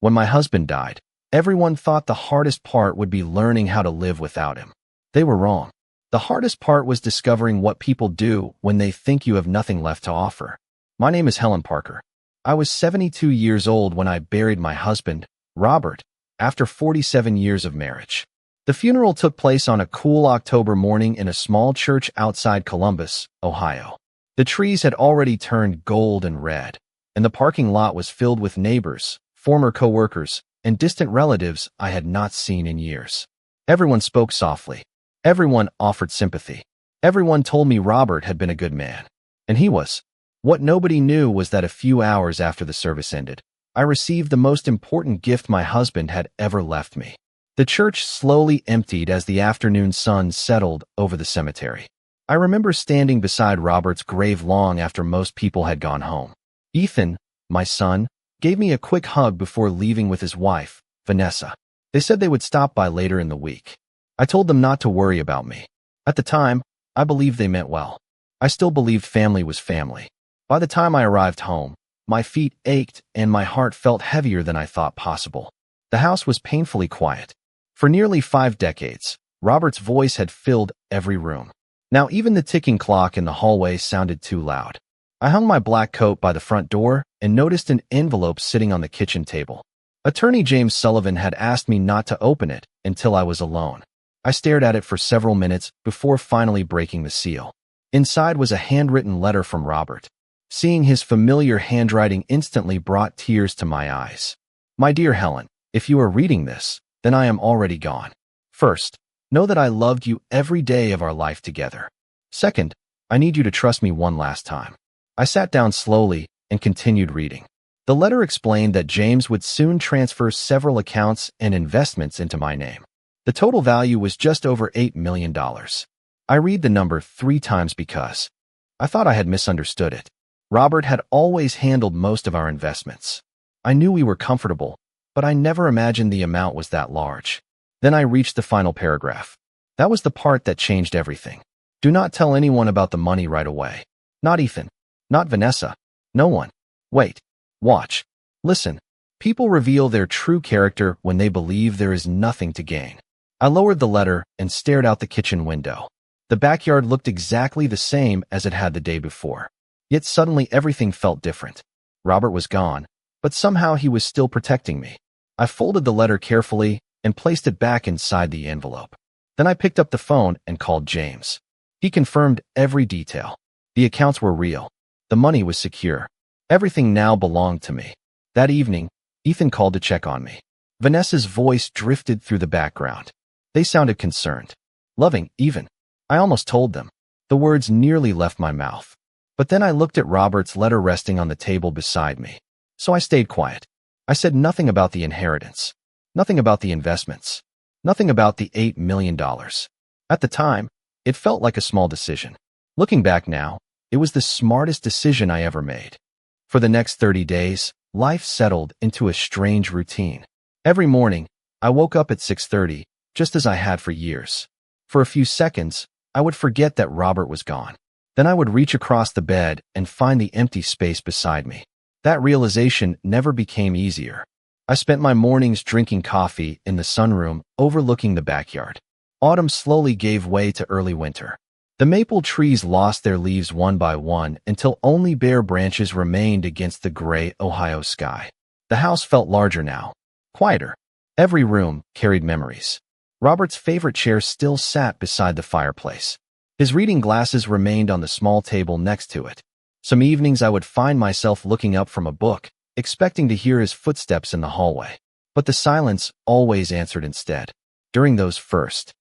When my husband died, everyone thought the hardest part would be learning how to live without him. They were wrong. The hardest part was discovering what people do when they think you have nothing left to offer. My name is Helen Parker. I was 72 years old when I buried my husband, Robert, after 47 years of marriage. The funeral took place on a cool October morning in a small church outside Columbus, Ohio. The trees had already turned gold and red, and the parking lot was filled with neighbors, former co-workers, and distant relatives I had not seen in years. Everyone spoke softly. Everyone offered sympathy. Everyone told me Robert had been a good man. And he was. What nobody knew was that a few hours after the service ended, I received the most important gift my husband had ever left me. The church slowly emptied as the afternoon sun settled over the cemetery. I remember standing beside Robert's grave long after most people had gone home. Ethan, my son, gave me a quick hug before leaving with his wife, Vanessa. They said they would stop by later in the week. I told them not to worry about me. At the time, I believed they meant well. I still believed family was family. By the time I arrived home, my feet ached and my heart felt heavier than I thought possible. The house was painfully quiet. For nearly 5 decades, Robert's voice had filled every room. Now even the ticking clock in the hallway sounded too loud. I hung my black coat by the front door and noticed an envelope sitting on the kitchen table. Attorney James Sullivan had asked me not to open it until I was alone. I stared at it for several minutes before finally breaking the seal. Inside was a handwritten letter from Robert. Seeing his familiar handwriting instantly brought tears to my eyes. My dear Helen, if you are reading this, then I am already gone. First, know that I loved you every day of our life together. Second, I need you to trust me one last time. I sat down slowly and continued reading. The letter explained that James would soon transfer several accounts and investments into my name. The total value was just over $8 million. I read the number 3 times because I thought I had misunderstood it. Robert had always handled most of our investments. I knew we were comfortable, but I never imagined the amount was that large. Then I reached the final paragraph. That was the part that changed everything. Do not tell anyone about the money right away. Not Ethan. Not Vanessa. No one. Wait. Watch. Listen. People reveal their true character when they believe there is nothing to gain. I lowered the letter and stared out the kitchen window. The backyard looked exactly the same as it had the day before. Yet suddenly everything felt different. Robert was gone, but somehow he was still protecting me. I folded the letter carefully and placed it back inside the envelope. Then I picked up the phone and called James. He confirmed every detail. The accounts were real. The money was secure. Everything now belonged to me. That evening, Ethan called to check on me. Vanessa's voice drifted through the background. They sounded concerned. Loving, even. I almost told them. The words nearly left my mouth. But then I looked at Robert's letter resting on the table beside me. So I stayed quiet. I said nothing about the inheritance. Nothing about the investments. Nothing about the $8 million. At the time, it felt like a small decision. Looking back now, it was the smartest decision I ever made. For the next 30 days, life settled into a strange routine. Every morning, I woke up at 6:30, just as I had for years. For a few seconds, I would forget that Robert was gone. Then I would reach across the bed and find the empty space beside me. That realization never became easier. I spent my mornings drinking coffee in the sunroom overlooking the backyard. Autumn slowly gave way to early winter. The maple trees lost their leaves one by one until only bare branches remained against the gray Ohio sky. The house felt larger now, quieter. Every room carried memories. Robert's favorite chair still sat beside the fireplace. His reading glasses remained on the small table next to it. Some evenings I would find myself looking up from a book, expecting to hear his footsteps in the hallway. But the silence always answered instead. During those first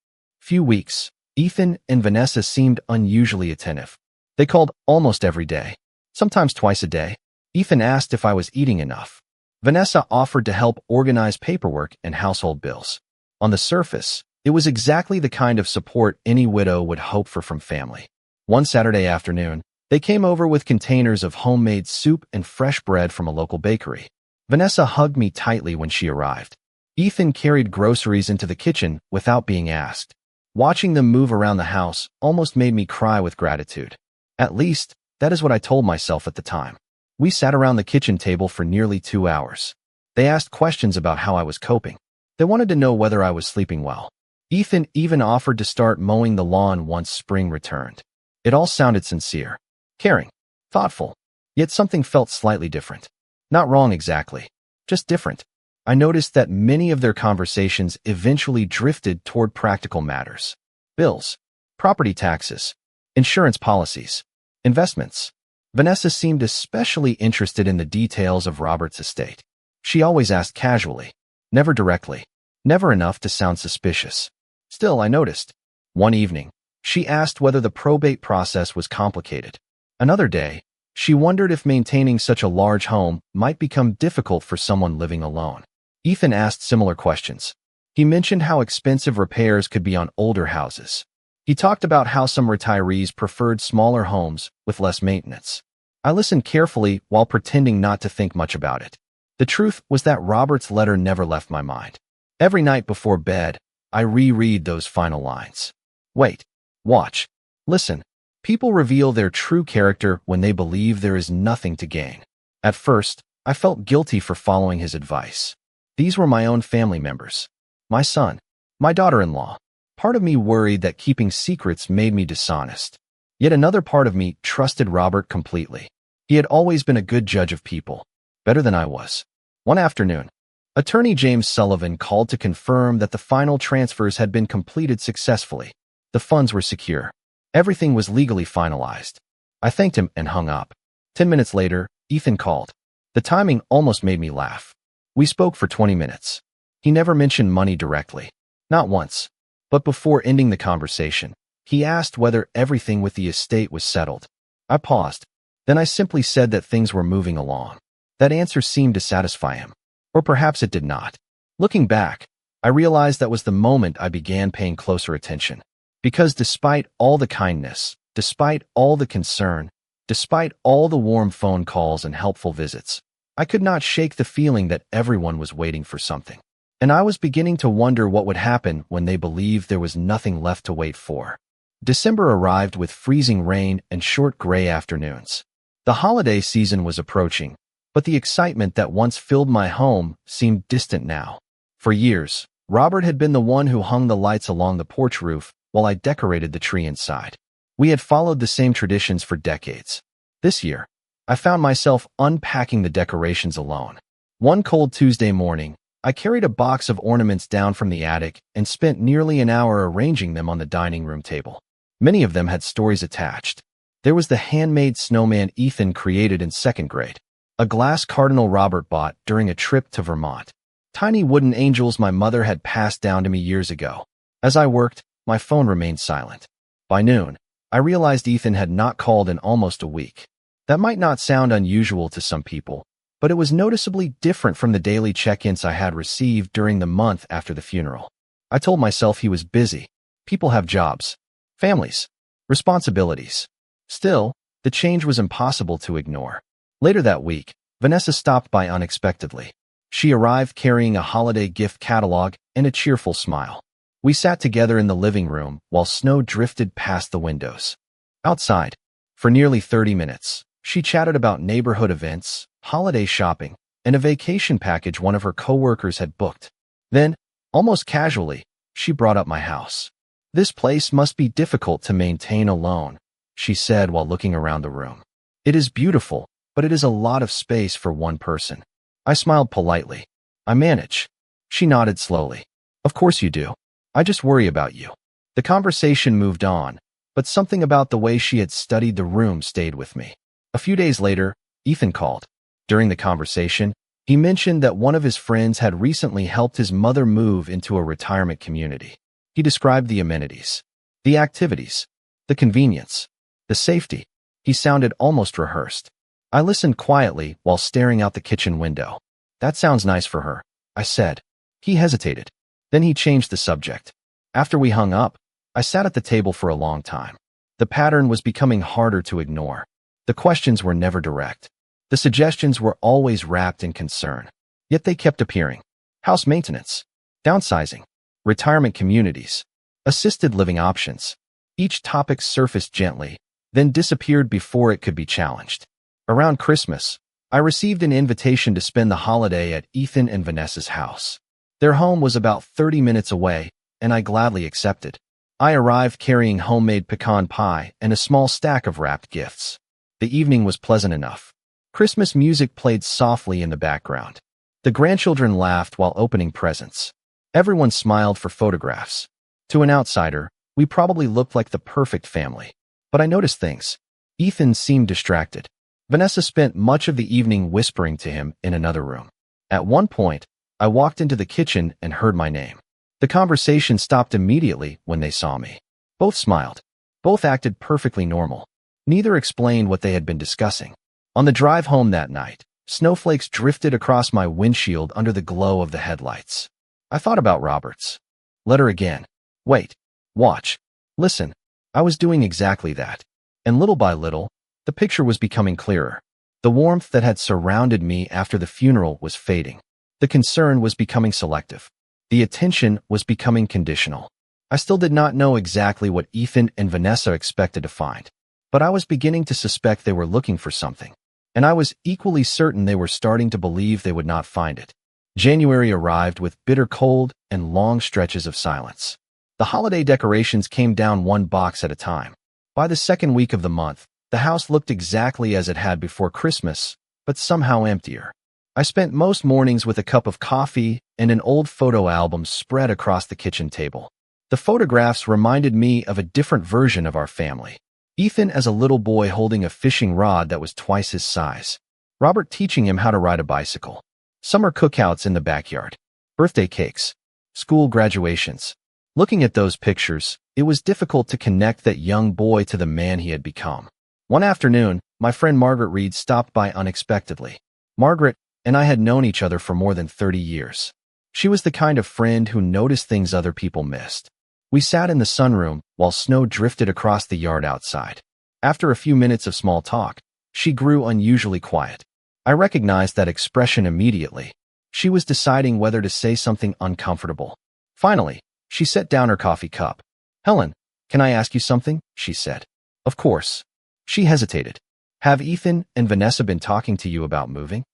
few weeks, Ethan and Vanessa seemed unusually attentive. They called almost every day, sometimes twice a day. Ethan asked if I was eating enough. Vanessa offered to help organize paperwork and household bills. On the surface, it was exactly the kind of support any widow would hope for from family. One Saturday afternoon, they came over with containers of homemade soup and fresh bread from a local bakery. Vanessa hugged me tightly when she arrived. Ethan carried groceries into the kitchen without being asked. Watching them move around the house almost made me cry with gratitude. At least, that is what I told myself at the time. We sat around the kitchen table for nearly 2 hours. They asked questions about how I was coping. They wanted to know whether I was sleeping well. Ethan even offered to start mowing the lawn once spring returned. It all sounded sincere, caring, thoughtful, yet something felt slightly different. Not wrong exactly, just different. I noticed that many of their conversations eventually drifted toward practical matters. Bills, property taxes, insurance policies, investments. Vanessa seemed especially interested in the details of Robert's estate. She always asked casually, never directly, never enough to sound suspicious. Still, I noticed. One evening, she asked whether the probate process was complicated. Another day, she wondered if maintaining such a large home might become difficult for someone living alone. Ethan asked similar questions. He mentioned how expensive repairs could be on older houses. He talked about how some retirees preferred smaller homes with less maintenance. I listened carefully while pretending not to think much about it. The truth was that Robert's letter never left my mind. Every night before bed, I reread those final lines. Wait, watch, listen. People reveal their true character when they believe there is nothing to gain. At first, I felt guilty for following his advice. These were my own family members. My son, my daughter-in-law. Part of me worried that keeping secrets made me dishonest. Yet another part of me trusted Robert completely. He had always been a good judge of people, better than I was. One afternoon, Attorney James Sullivan called to confirm that the final transfers had been completed successfully. The funds were secure. Everything was legally finalized. I thanked him and hung up. 10 minutes later, Ethan called. The timing almost made me laugh. We spoke for 20 minutes. He never mentioned money directly. Not once. But before ending the conversation, he asked whether everything with the estate was settled. I paused. Then I simply said that things were moving along. That answer seemed to satisfy him. Or perhaps it did not. Looking back, I realized that was the moment I began paying closer attention. Because despite all the kindness, despite all the concern, despite all the warm phone calls and helpful visits, I could not shake the feeling that everyone was waiting for something. And I was beginning to wonder what would happen when they believed there was nothing left to wait for. December arrived with freezing rain and short gray afternoons. The holiday season was approaching, but the excitement that once filled my home seemed distant now. For years, Robert had been the one who hung the lights along the porch roof while I decorated the tree inside. We had followed the same traditions for decades. This year, I found myself unpacking the decorations alone. One cold Tuesday morning, I carried a box of ornaments down from the attic and spent nearly an hour arranging them on the dining room table. Many of them had stories attached. There was the handmade snowman Ethan created in second grade, a glass cardinal Robert bought during a trip to Vermont, tiny wooden angels my mother had passed down to me years ago. As I worked, my phone remained silent. By noon, I realized Ethan had not called in almost a week. That might not sound unusual to some people, but it was noticeably different from the daily check-ins I had received during the month after the funeral. I told myself he was busy. People have jobs, families, responsibilities. Still, the change was impossible to ignore. Later that week, Vanessa stopped by unexpectedly. She arrived carrying a holiday gift catalog and a cheerful smile. We sat together in the living room while snow drifted past the windows. Outside, for nearly 30 minutes, she chatted about neighborhood events, holiday shopping, and a vacation package one of her coworkers had booked. Then, almost casually, she brought up my house. "This place must be difficult to maintain alone," she said while looking around the room. "It is beautiful, but it is a lot of space for one person." I smiled politely. "I manage." She nodded slowly. "Of course you do. I just worry about you." The conversation moved on, but something about the way she had studied the room stayed with me. A few days later, Ethan called. During the conversation, he mentioned that one of his friends had recently helped his mother move into a retirement community. He described the amenities, the activities, the convenience, the safety. He sounded almost rehearsed. I listened quietly while staring out the kitchen window. "That sounds nice for her," I said. He hesitated. Then he changed the subject. After we hung up, I sat at the table for a long time. The pattern was becoming harder to ignore. The questions were never direct. The suggestions were always wrapped in concern. Yet they kept appearing. House maintenance, downsizing, retirement communities, assisted living options. Each topic surfaced gently, then disappeared before it could be challenged. Around Christmas, I received an invitation to spend the holiday at Ethan and Vanessa's house. Their home was about 30 minutes away, and I gladly accepted. I arrived carrying homemade pecan pie and a small stack of wrapped gifts. The evening was pleasant enough. Christmas music played softly in the background. The grandchildren laughed while opening presents. Everyone smiled for photographs. To an outsider, we probably looked like the perfect family. But I noticed things. Ethan seemed distracted. Vanessa spent much of the evening whispering to him in another room. At one point, I walked into the kitchen and heard my name. The conversation stopped immediately when they saw me. Both smiled. Both acted perfectly normal. Neither explained what they had been discussing. On the drive home that night, snowflakes drifted across my windshield under the glow of the headlights. I thought about Robert's letter again. Wait, watch, listen. I was doing exactly that. And little by little, the picture was becoming clearer. The warmth that had surrounded me after the funeral was fading. The concern was becoming selective. The attention was becoming conditional. I still did not know exactly what Ethan and Vanessa expected to find, but I was beginning to suspect they were looking for something, and I was equally certain they were starting to believe they would not find it. January arrived with bitter cold and long stretches of silence. The holiday decorations came down one box at a time. By the second week of the month, the house looked exactly as it had before Christmas, but somehow emptier. I spent most mornings with a cup of coffee and an old photo album spread across the kitchen table. The photographs reminded me of a different version of our family. Ethan as a little boy holding a fishing rod that was twice his size. Robert teaching him how to ride a bicycle. Summer cookouts in the backyard. Birthday cakes. School graduations. Looking at those pictures, it was difficult to connect that young boy to the man he had become. One afternoon, my friend Margaret Reed stopped by unexpectedly. Margaret and I had known each other for more than 30 years. She was the kind of friend who noticed things other people missed. We sat in the sunroom while snow drifted across the yard outside. After a few minutes of small talk, she grew unusually quiet. I recognized that expression immediately. She was deciding whether to say something uncomfortable. Finally, she set down her coffee cup. "Helen, can I ask you something?" she said. "Of course." She hesitated. "Have Ethan and Vanessa been talking to you about moving?"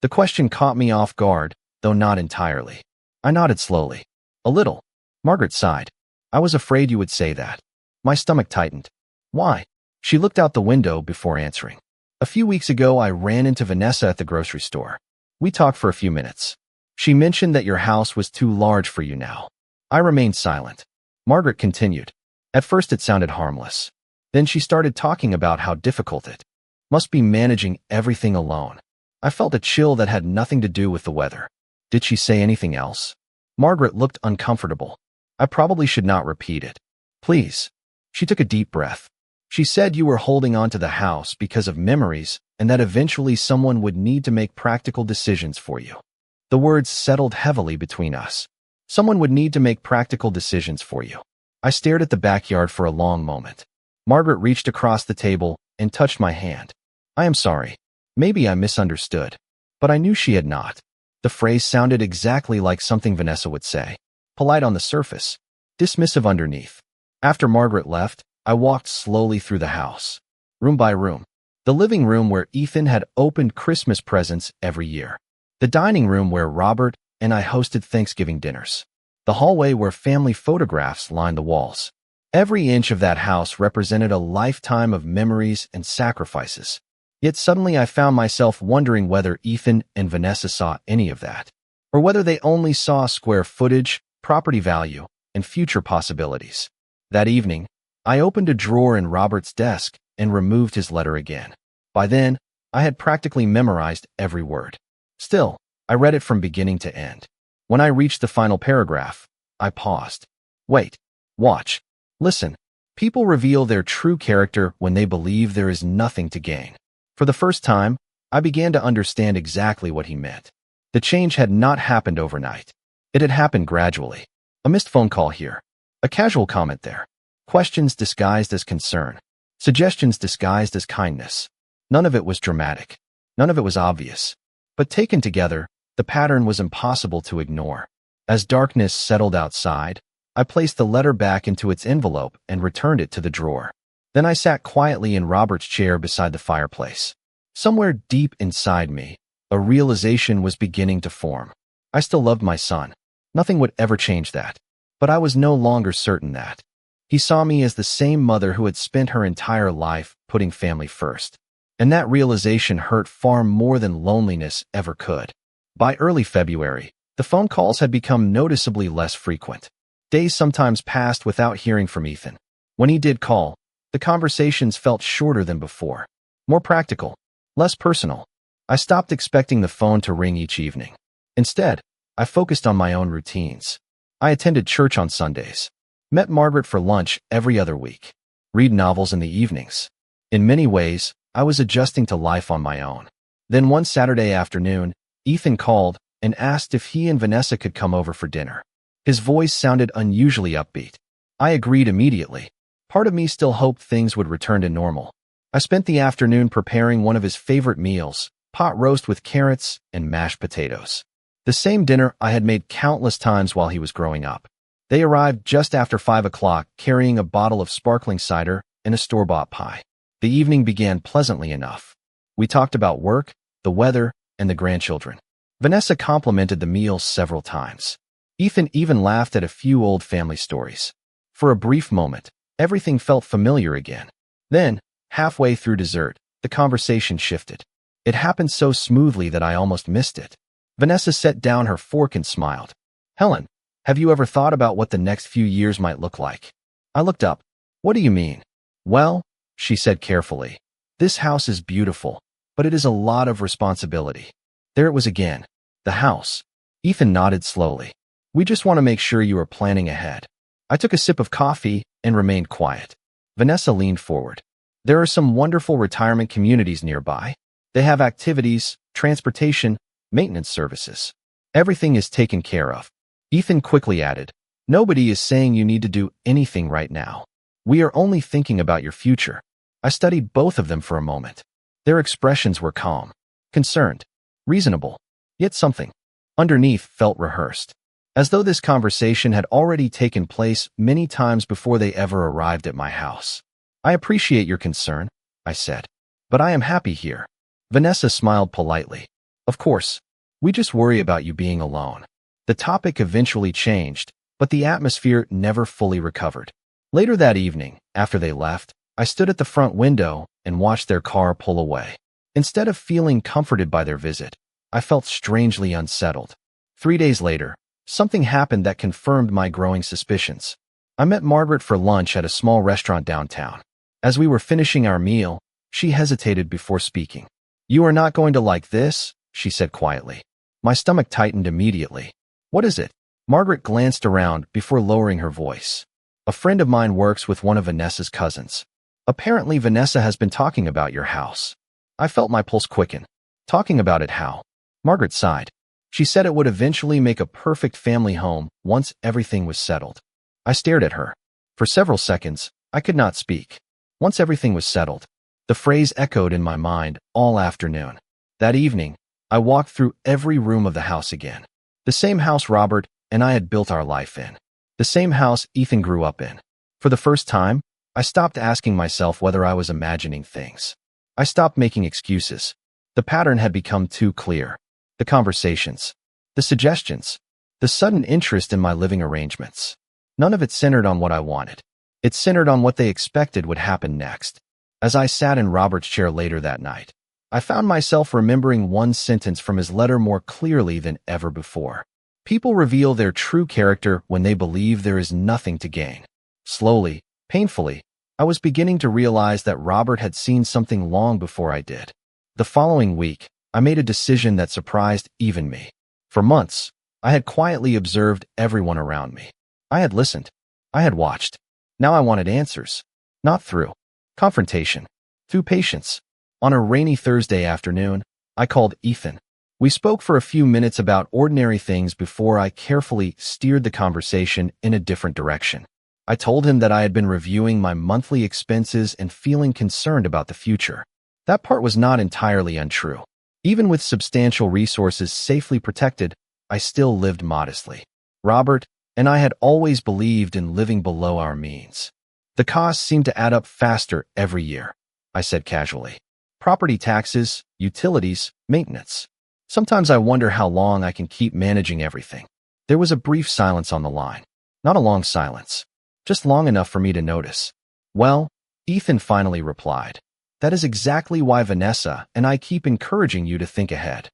The question caught me off guard, though not entirely. I nodded slowly. "A little." Margaret sighed. "I was afraid you would say that." My stomach tightened. "Why?" She looked out the window before answering. "A few weeks ago, I ran into Vanessa at the grocery store. We talked for a few minutes. She mentioned that your house was too large for you now." I remained silent. Margaret continued. "At first it sounded harmless. Then she started talking about how difficult it must be managing everything alone." I felt a chill that had nothing to do with the weather. Did she say anything else? Margaret looked uncomfortable. I probably should not repeat it. "Please." She took a deep breath. "She said you were holding on to the house because of memories and that eventually someone would need to make practical decisions for you." The words settled heavily between us. Someone would need to make practical decisions for you. I stared at the backyard for a long moment. Margaret reached across the table and touched my hand. "I am sorry. Maybe I misunderstood." But I knew she had not. The phrase sounded exactly like something Vanessa would say. Polite on the surface, dismissive underneath. After Margaret left, I walked slowly through the house, room by room. The living room where Ethan had opened Christmas presents every year. The dining room where Robert and I hosted Thanksgiving dinners. The hallway where family photographs lined the walls. Every inch of that house represented a lifetime of memories and sacrifices. Yet suddenly I found myself wondering whether Ethan and Vanessa saw any of that, or whether they only saw square footage, property value, and future possibilities. That evening, I opened a drawer in Robert's desk and removed his letter again. By then, I had practically memorized every word. Still, I read it from beginning to end. When I reached the final paragraph, I paused. Wait, watch, listen. People reveal their true character when they believe there is nothing to gain. For the first time, I began to understand exactly what he meant. The change had not happened overnight. It had happened gradually. A missed phone call here. A casual comment there. Questions disguised as concern. Suggestions disguised as kindness. None of it was dramatic. None of it was obvious. But taken together, the pattern was impossible to ignore. As darkness settled outside, I placed the letter back into its envelope and returned it to the drawer. Then I sat quietly in Robert's chair beside the fireplace. Somewhere deep inside me, a realization was beginning to form. I still loved my son. Nothing would ever change that. But I was no longer certain that. He saw me as the same mother who had spent her entire life putting family first. And that realization hurt far more than loneliness ever could. By early February, the phone calls had become noticeably less frequent. Days sometimes passed without hearing from Ethan. When he did call, the conversations felt shorter than before. More practical, less personal. I stopped expecting the phone to ring each evening. Instead, I focused on my own routines. I attended church on Sundays, met Margaret for lunch every other week, read novels in the evenings. In many ways, I was adjusting to life on my own. Then one Saturday afternoon, Ethan called and asked if he and Vanessa could come over for dinner. His voice sounded unusually upbeat. I agreed immediately. Part of me still hoped things would return to normal. I spent the afternoon preparing one of his favorite meals, pot roast with carrots and mashed potatoes. The same dinner I had made countless times while he was growing up. They arrived just after 5 o'clock, carrying a bottle of sparkling cider and a store-bought pie. The evening began pleasantly enough. We talked about work, the weather, and the grandchildren. Vanessa complimented the meal several times. Ethan even laughed at a few old family stories. For a brief moment, everything felt familiar again. Then, halfway through dessert, the conversation shifted. It happened so smoothly that I almost missed it. Vanessa set down her fork and smiled. "Helen, have you ever thought about what the next few years might look like?" I looked up. "What do you mean?" "Well," she said carefully, "this house is beautiful, but it is a lot of responsibility." There it was again. The house. Ethan nodded slowly. "We just want to make sure you are planning ahead." I took a sip of coffee and remained quiet. Vanessa leaned forward. "There are some wonderful retirement communities nearby. They have activities, transportation, maintenance services. Everything is taken care of." Ethan quickly added, "Nobody is saying you need to do anything right now. We are only thinking about your future." I studied both of them for a moment. Their expressions were calm, concerned, reasonable, yet something underneath felt rehearsed, as though this conversation had already taken place many times before they ever arrived at my house. "I appreciate your concern," I said, "but I am happy here." Vanessa smiled politely. "Of course, we just worry about you being alone." The topic eventually changed, but the atmosphere never fully recovered. Later that evening, after they left, I stood at the front window and watched their car pull away. Instead of feeling comforted by their visit, I felt strangely unsettled. 3 days later, something happened that confirmed my growing suspicions. I met Margaret for lunch at a small restaurant downtown. As we were finishing our meal, she hesitated before speaking. "You are not going to like this," she said quietly. My stomach tightened immediately. "What is it?" Margaret glanced around before lowering her voice. "A friend of mine works with one of Vanessa's cousins. Apparently Vanessa has been talking about your house." I felt my pulse quicken. "Talking about it how?" Margaret sighed. "She said it would eventually make a perfect family home once everything was settled." I stared at her. For several seconds, I could not speak. Once everything was settled. The phrase echoed in my mind all afternoon. That evening, I walked through every room of the house again. The same house Robert and I had built our life in. The same house Ethan grew up in. For the first time, I stopped asking myself whether I was imagining things. I stopped making excuses. The pattern had become too clear. The conversations, the suggestions, the sudden interest in my living arrangements. None of it centered on what I wanted. It centered on what they expected would happen next. As I sat in Robert's chair later that night, I found myself remembering one sentence from his letter more clearly than ever before. "People reveal their true character when they believe there is nothing to gain." Slowly, painfully, I was beginning to realize that Robert had seen something long before I did. The following week, I made a decision that surprised even me. For months, I had quietly observed everyone around me. I had listened. I had watched. Now I wanted answers. Not through confrontation, through patience. On a rainy Thursday afternoon, I called Ethan. We spoke for a few minutes about ordinary things before I carefully steered the conversation in a different direction. I told him that I had been reviewing my monthly expenses and feeling concerned about the future. That part was not entirely untrue. Even with substantial resources safely protected, I still lived modestly. Robert and I had always believed in living below our means. "The costs seem to add up faster every year," I said casually. Property taxes, utilities, maintenance. Sometimes I wonder how long I can keep managing everything. There was a brief silence on the line. Not a long silence. Just long enough for me to notice. Well, Ethan finally replied. That is exactly why Vanessa and I keep encouraging you to think ahead.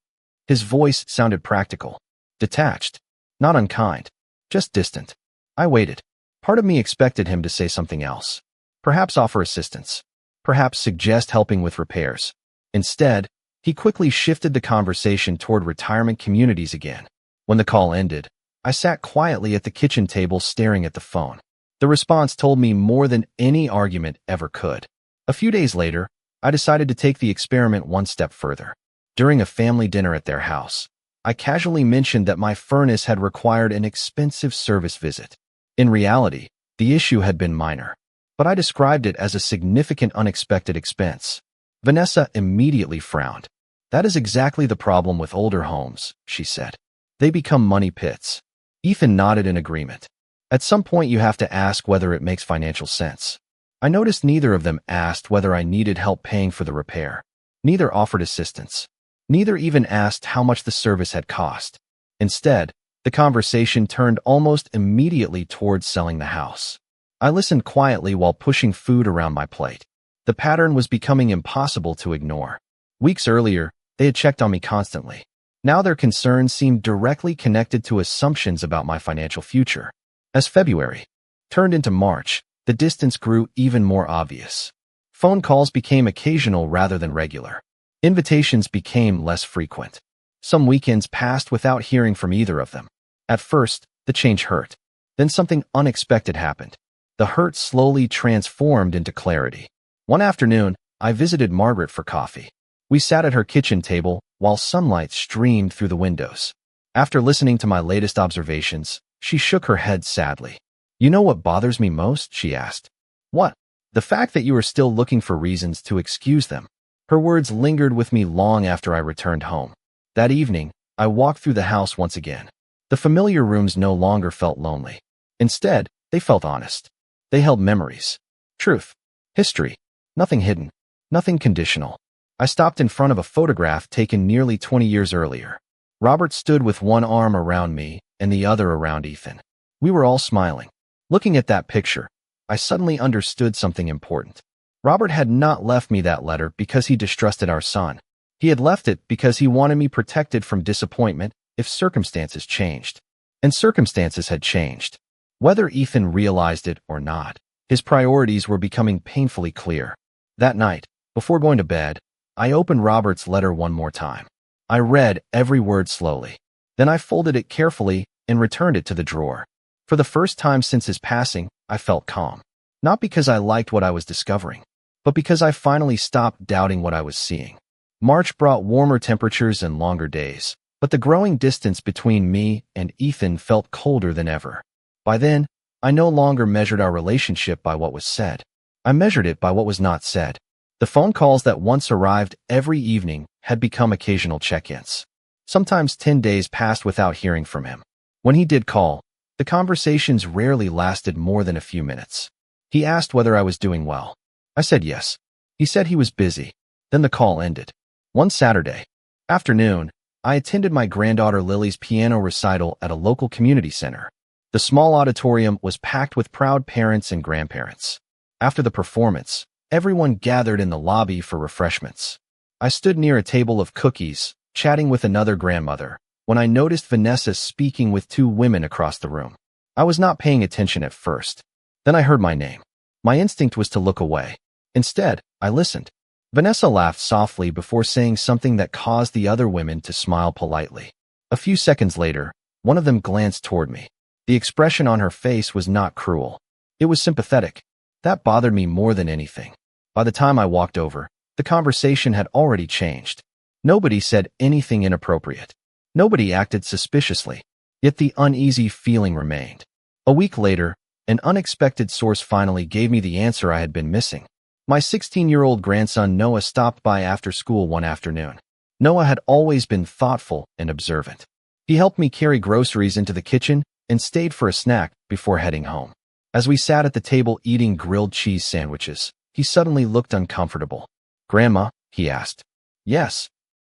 His voice sounded practical. Detached. Not unkind. Just distant. I waited. Part of me expected him to say something else. Perhaps offer assistance. Perhaps suggest helping with repairs. Instead, he quickly shifted the conversation toward retirement communities again. When the call ended, I sat quietly at the kitchen table staring at the phone. The response told me more than any argument ever could. A few days later, I decided to take the experiment one step further. During a family dinner at their house, I casually mentioned that my furnace had required an expensive service visit. In reality, the issue had been minor, but I described it as a significant unexpected expense. Vanessa immediately frowned. That is exactly the problem with older homes, she said. They become money pits. Ethan nodded in agreement. At some point you have to ask whether it makes financial sense. I noticed neither of them asked whether I needed help paying for the repair. Neither offered assistance. Neither even asked how much the service had cost. Instead, the conversation turned almost immediately towards selling the house. I listened quietly while pushing food around my plate. The pattern was becoming impossible to ignore. Weeks earlier, they had checked on me constantly. Now their concerns seemed directly connected to assumptions about my financial future. As February turned into March, the distance grew even more obvious. Phone calls became occasional rather than regular. Invitations became less frequent. Some weekends passed without hearing from either of them. At first, the change hurt. Then something unexpected happened. The hurt slowly transformed into clarity. One afternoon, I visited Margaret for coffee. We sat at her kitchen table while sunlight streamed through the windows. After listening to my latest observations, she shook her head sadly. You know what bothers me most? She asked. What? The fact that you are still looking for reasons to excuse them. Her words lingered with me long after I returned home. That evening, I walked through the house once again. The familiar rooms no longer felt lonely. Instead, they felt honest. They held memories, truth, history, nothing hidden, nothing conditional. I stopped in front of a photograph taken nearly 20 years earlier. Robert stood with one arm around me and the other around Ethan. We were all smiling. Looking at that picture, I suddenly understood something important. Robert had not left me that letter because he distrusted our son. He had left it because he wanted me protected from disappointment if circumstances changed. And circumstances had changed. Whether Ethan realized it or not, his priorities were becoming painfully clear. That night, before going to bed, I opened Robert's letter one more time. I read every word slowly. Then I folded it carefully and returned it to the drawer. For the first time since his passing, I felt calm. Not because I liked what I was discovering, but because I finally stopped doubting what I was seeing. March brought warmer temperatures and longer days, but the growing distance between me and Ethan felt colder than ever. By then, I no longer measured our relationship by what was said. I measured it by what was not said. The phone calls that once arrived every evening had become occasional check-ins. Sometimes 10 days passed without hearing from him. When he did call, the conversations rarely lasted more than a few minutes. He asked whether I was doing well. I said yes. He said he was busy. Then the call ended. One Saturday afternoon, I attended my granddaughter Lily's piano recital at a local community center. The small auditorium was packed with proud parents and grandparents. After the performance, everyone gathered in the lobby for refreshments. I stood near a table of cookies, chatting with another grandmother, when I noticed Vanessa speaking with two women across the room. I was not paying attention at first. Then I heard my name. My instinct was to look away. Instead, I listened. Vanessa laughed softly before saying something that caused the other women to smile politely. A few seconds later, one of them glanced toward me. The expression on her face was not cruel. It was sympathetic. That bothered me more than anything. By the time I walked over, the conversation had already changed. Nobody said anything inappropriate. Nobody acted suspiciously. Yet the uneasy feeling remained. A week later, an unexpected source finally gave me the answer I had been missing. My 16-year-old grandson Noah stopped by after school one afternoon. Noah had always been thoughtful and observant. He helped me carry groceries into the kitchen and stayed for a snack before heading home. As we sat at the table eating grilled cheese sandwiches, he suddenly looked uncomfortable. "Grandma," he asked. Yes.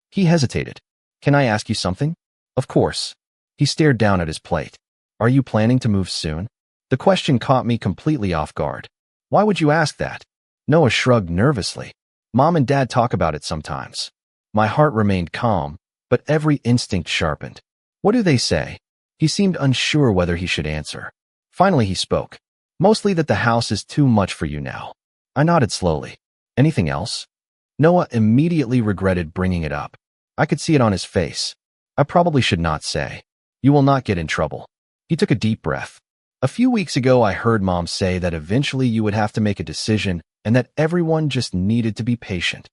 He hesitated. Can I ask you something? Of course. He stared down at his plate. Are you planning to move soon? The question caught me completely off guard. Why would you ask that? Noah shrugged nervously. Mom and Dad talk about it sometimes. My heart remained calm, but every instinct sharpened. What do they say? He seemed unsure whether he should answer. Finally he spoke. Mostly that the house is too much for you now. I nodded slowly. Anything else? Noah immediately regretted bringing it up. I could see it on his face. I probably should not say. You will not get in trouble. He took a deep breath. A few weeks ago I heard Mom say that eventually you would have to make a decision and that everyone just needed to be patient.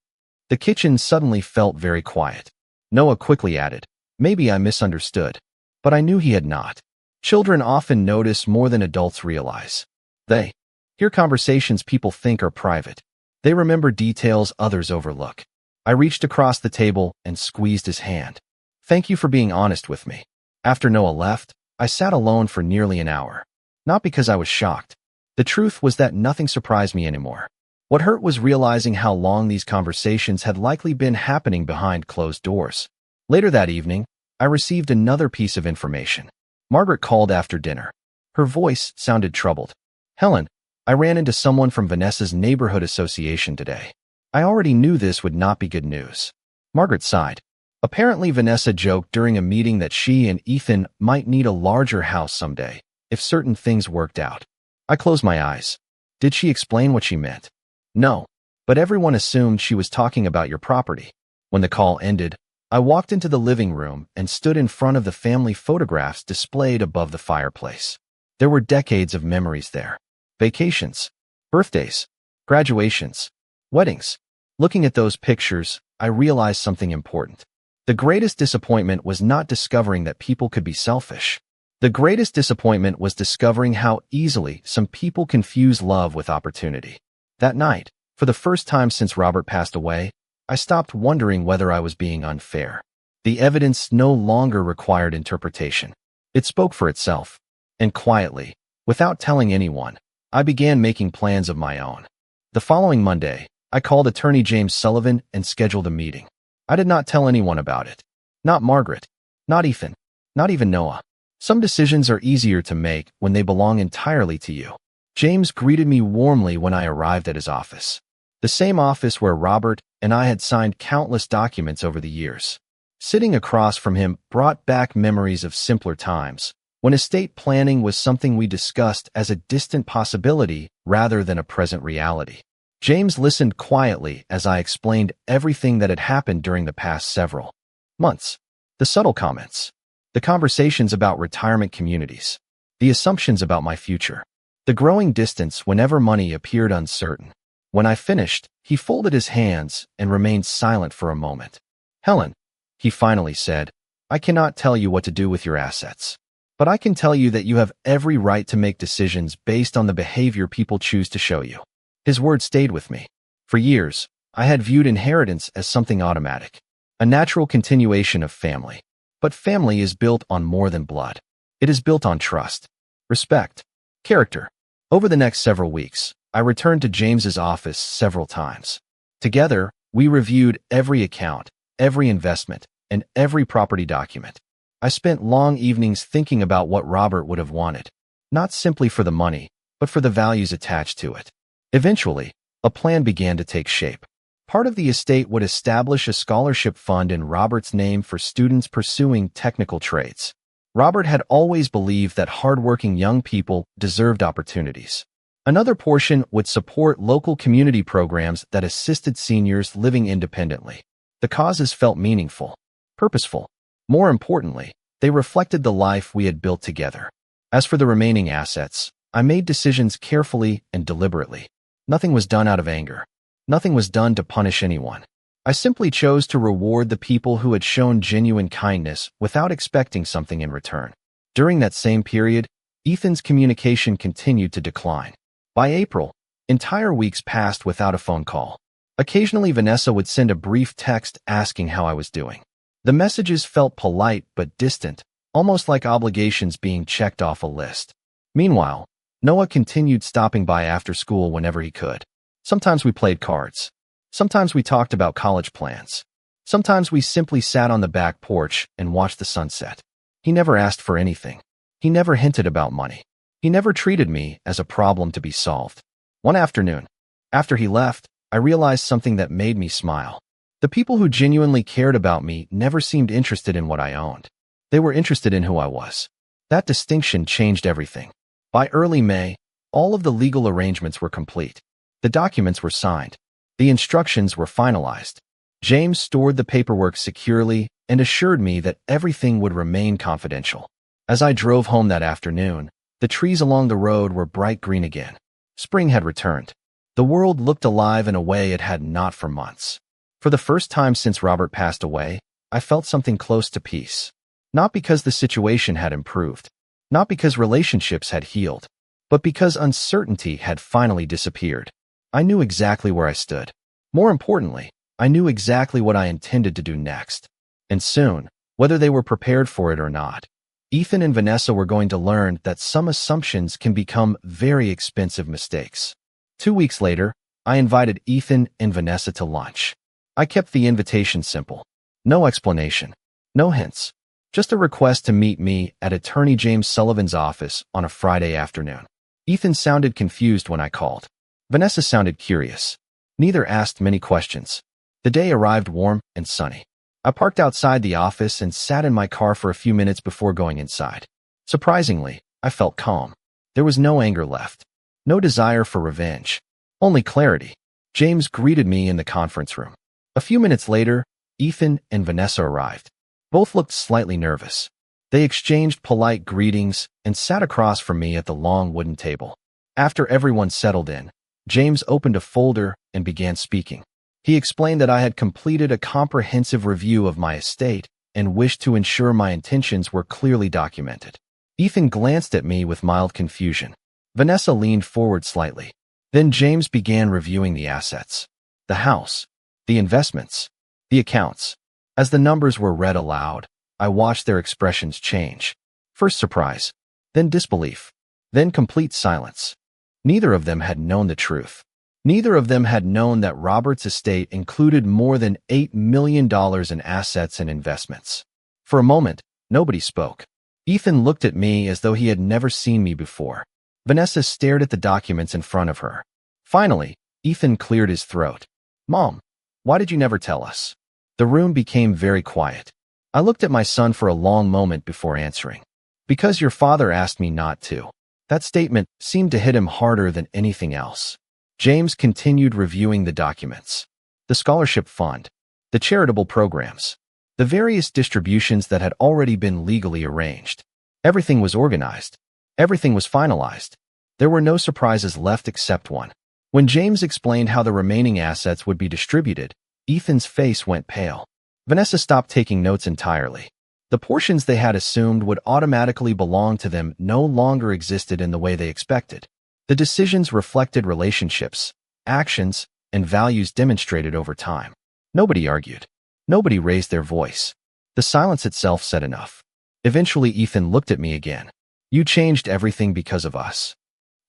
The kitchen suddenly felt very quiet. Noah quickly added, maybe I misunderstood. But I knew he had not. Children often notice more than adults realize. They hear conversations people think are private. They remember details others overlook. I reached across the table and squeezed his hand. Thank you for being honest with me. After Noah left, I sat alone for nearly an hour. Not because I was shocked. The truth was that nothing surprised me anymore. What hurt was realizing how long these conversations had likely been happening behind closed doors. Later that evening, I received another piece of information. Margaret called after dinner. Her voice sounded troubled. Helen, I ran into someone from Vanessa's neighborhood association today. I already knew this would not be good news. Margaret sighed. Apparently Vanessa joked during a meeting that she and Ethan might need a larger house someday, if certain things worked out. I closed my eyes. Did she explain what she meant? No, but everyone assumed she was talking about your property. When the call ended, I walked into the living room and stood in front of the family photographs displayed above the fireplace. There were decades of memories there. Vacations, birthdays, graduations, weddings. Looking at those pictures, I realized something important. The greatest disappointment was not discovering that people could be selfish. The greatest disappointment was discovering how easily some people confuse love with opportunity. That night, for the first time since Robert passed away, I stopped wondering whether I was being unfair. The evidence no longer required interpretation. It spoke for itself. And quietly, without telling anyone, I began making plans of my own. The following Monday, I called attorney James Sullivan and scheduled a meeting. I did not tell anyone about it. Not Margaret. Not Ethan. Not even Noah. Some decisions are easier to make when they belong entirely to you. James greeted me warmly when I arrived at his office. The same office where Robert and I had signed countless documents over the years. Sitting across from him brought back memories of simpler times, when estate planning was something we discussed as a distant possibility rather than a present reality. James listened quietly as I explained everything that had happened during the past several months. The subtle comments, the conversations about retirement communities, the assumptions about my future, the growing distance whenever money appeared uncertain. When I finished, he folded his hands and remained silent for a moment. Helen, he finally said, I cannot tell you what to do with your assets. But I can tell you that you have every right to make decisions based on the behavior people choose to show you. His words stayed with me. For years, I had viewed inheritance as something automatic, a natural continuation of family. But family is built on more than blood. It is built on trust, respect, character. Over the next several weeks, I returned to James's office several times. Together, we reviewed every account, every investment, and every property document. I spent long evenings thinking about what Robert would have wanted, not simply for the money, but for the values attached to it. Eventually, a plan began to take shape. Part of the estate would establish a scholarship fund in Robert's name for students pursuing technical trades. Robert had always believed that hardworking young people deserved opportunities. Another portion would support local community programs that assisted seniors living independently. The causes felt meaningful, purposeful. More importantly, they reflected the life we had built together. As for the remaining assets, I made decisions carefully and deliberately. Nothing was done out of anger. Nothing was done to punish anyone. I simply chose to reward the people who had shown genuine kindness without expecting something in return. During that same period, Ethan's communication continued to decline. By April, entire weeks passed without a phone call. Occasionally, Vanessa would send a brief text asking how I was doing. The messages felt polite but distant, almost like obligations being checked off a list. Meanwhile, Noah continued stopping by after school whenever he could. Sometimes we played cards. Sometimes we talked about college plans. Sometimes we simply sat on the back porch and watched the sunset. He never asked for anything. He never hinted about money. He never treated me as a problem to be solved. One afternoon, after he left, I realized something that made me smile. The people who genuinely cared about me never seemed interested in what I owned. They were interested in who I was. That distinction changed everything. By early May, all of the legal arrangements were complete. The documents were signed. The instructions were finalized. James stored the paperwork securely and assured me that everything would remain confidential. As I drove home that afternoon, the trees along the road were bright green again. Spring had returned. The world looked alive in a way it had not for months. For the first time since Robert passed away, I felt something close to peace. Not because the situation had improved, not because relationships had healed, but because uncertainty had finally disappeared. I knew exactly where I stood. More importantly, I knew exactly what I intended to do next. And soon, whether they were prepared for it or not, Ethan and Vanessa were going to learn that some assumptions can become very expensive mistakes. 2 weeks later, I invited Ethan and Vanessa to lunch. I kept the invitation simple. No explanation. No hints. Just a request to meet me at Attorney James Sullivan's office on a Friday afternoon. Ethan sounded confused when I called. Vanessa sounded curious. Neither asked many questions. The day arrived warm and sunny. I parked outside the office and sat in my car for a few minutes before going inside. Surprisingly, I felt calm. There was no anger left. No desire for revenge. Only clarity. James greeted me in the conference room. A few minutes later, Ethan and Vanessa arrived. Both looked slightly nervous. They exchanged polite greetings and sat across from me at the long wooden table. After everyone settled in, James opened a folder and began speaking. He explained that I had completed a comprehensive review of my estate and wished to ensure my intentions were clearly documented. Ethan glanced at me with mild confusion. Vanessa leaned forward slightly. Then James began reviewing the assets. The house, the investments, the accounts. As the numbers were read aloud, I watched their expressions change. First surprise, then disbelief, then complete silence. Neither of them had known the truth. Neither of them had known that Robert's estate included more than $8 million in assets and investments. For a moment, nobody spoke. Ethan looked at me as though he had never seen me before. Vanessa stared at the documents in front of her. Finally, Ethan cleared his throat. "Mom, why did you never tell us?" The room became very quiet. I looked at my son for a long moment before answering. "Because your father asked me not to." That statement seemed to hit him harder than anything else. James continued reviewing the documents. The scholarship fund, the charitable programs, the various distributions that had already been legally arranged. Everything was organized. Everything was finalized. There were no surprises left except one. When James explained how the remaining assets would be distributed, Ethan's face went pale. Vanessa stopped taking notes entirely. The portions they had assumed would automatically belong to them no longer existed in the way they expected. The decisions reflected relationships, actions, and values demonstrated over time. Nobody argued. Nobody raised their voice. The silence itself said enough. Eventually, Ethan looked at me again. "You changed everything because of us."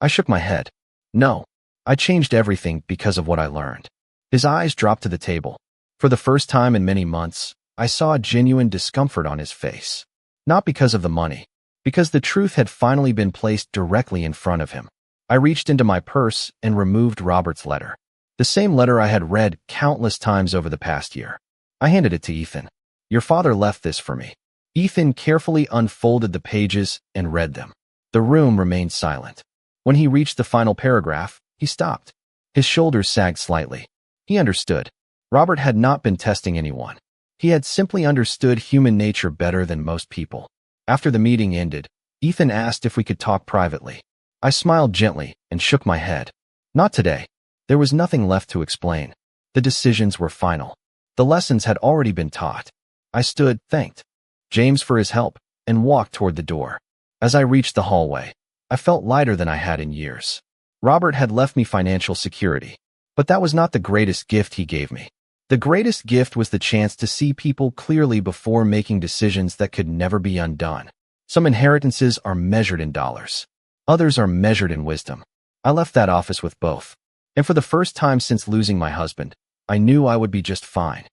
I shook my head. "No, I changed everything because of what I learned." His eyes dropped to the table. For the first time in many months, I saw a genuine discomfort on his face. Not because of the money, because the truth had finally been placed directly in front of him. I reached into my purse and removed Robert's letter. The same letter I had read countless times over the past year. I handed it to Ethan. "Your father left this for me." Ethan carefully unfolded the pages and read them. The room remained silent. When he reached the final paragraph, he stopped. His shoulders sagged slightly. He understood. Robert had not been testing anyone. He had simply understood human nature better than most people. After the meeting ended, Ethan asked if we could talk privately. I smiled gently and shook my head. Not today. There was nothing left to explain. The decisions were final. The lessons had already been taught. I stood, thanked James for his help, and walked toward the door. As I reached the hallway, I felt lighter than I had in years. Robert had left me financial security, but that was not the greatest gift he gave me. The greatest gift was the chance to see people clearly before making decisions that could never be undone. Some inheritances are measured in dollars. Others are measured in wisdom. I left that office with both. And for the first time since losing my husband, I knew I would be just fine.